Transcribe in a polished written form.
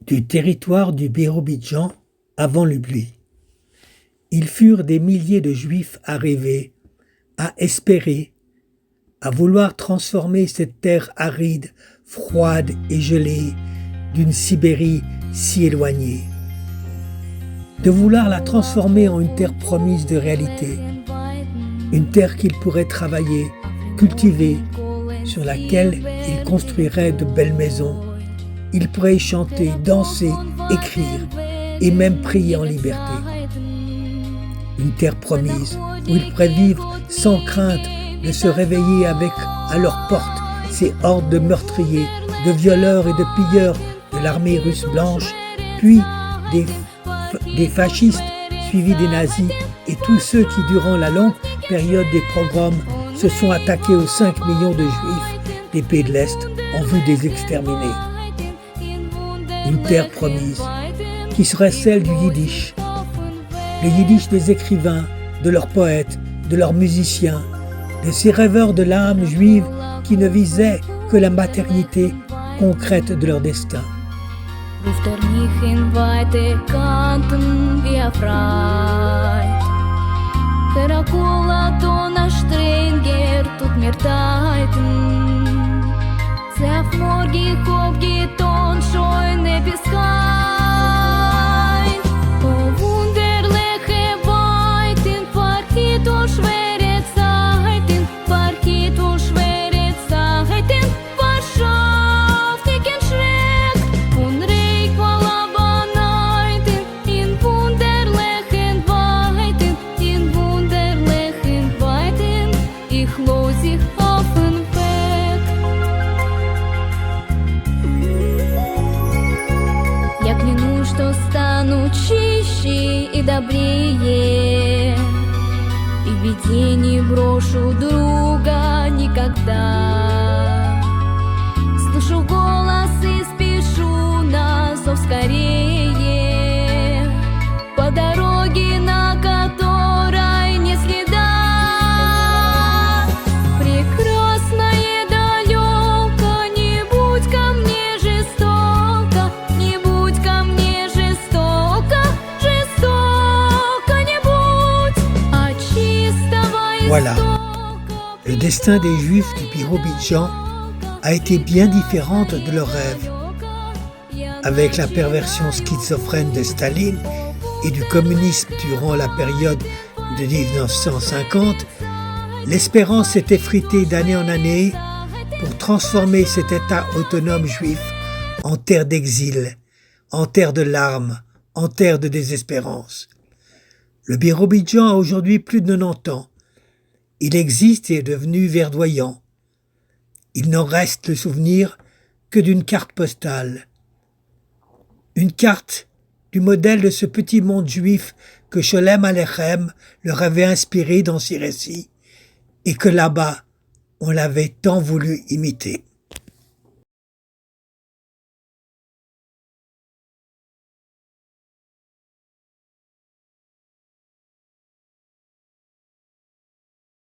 du territoire du Birobidzhan avant l'oubli. Ils furent des milliers de Juifs à rêver, à espérer, à vouloir transformer cette terre aride, froide et gelée d'une Sibérie si éloignée. De vouloir la transformer en une terre promise de réalité, une terre qu'ils pourraient travailler, cultiver, sur laquelle ils construiraient de belles maisons. Ils pourraient y chanter, danser, écrire et même prier en liberté. Une terre promise où ils pourraient vivre sans crainte de se réveiller avec à leur porte ces hordes de meurtriers, de violeurs et de pilleurs de l'armée russe blanche, puis des fascistes suivis des nazis et tous ceux qui, durant la longue période des pogroms, se sont attaqués aux 5 millions de juifs des pays de l'Est en vue de les exterminer. Une terre promise qui serait celle du yiddish. Le yiddish des écrivains, de leurs poètes, de leurs musiciens, de ces rêveurs de l'âme juive qui ne visaient que la maternité concrète de leur destin. Я клянусь, что стану чище и добрее, и в беде не брошу друга никогда. Слышу голос и спешу на зов скорее, по дороге, на которой не следа. Прекрасное далеко, не будь ко мне жестоко, не будь ко мне жестоко, жестоко не будь, а чистого Voilà. истока. Le destin des Juifs du Birobidzhan a été bien différent de leurs rêves. Avec la perversion schizophrène de Staline et du communisme durant la période de 1950, l'espérance s'est effritée d'année en année pour transformer cet État autonome juif en terre d'exil, en terre de larmes, en terre de désespérance. Le Birobidzhan a aujourd'hui plus de 90 ans. Il existe et est devenu verdoyant. Il n'en reste le souvenir que d'une carte postale. Une carte du modèle de ce petit monde juif que Sholem Aleichem leur avait inspiré dans ses récits et que là-bas, on l'avait tant voulu imiter.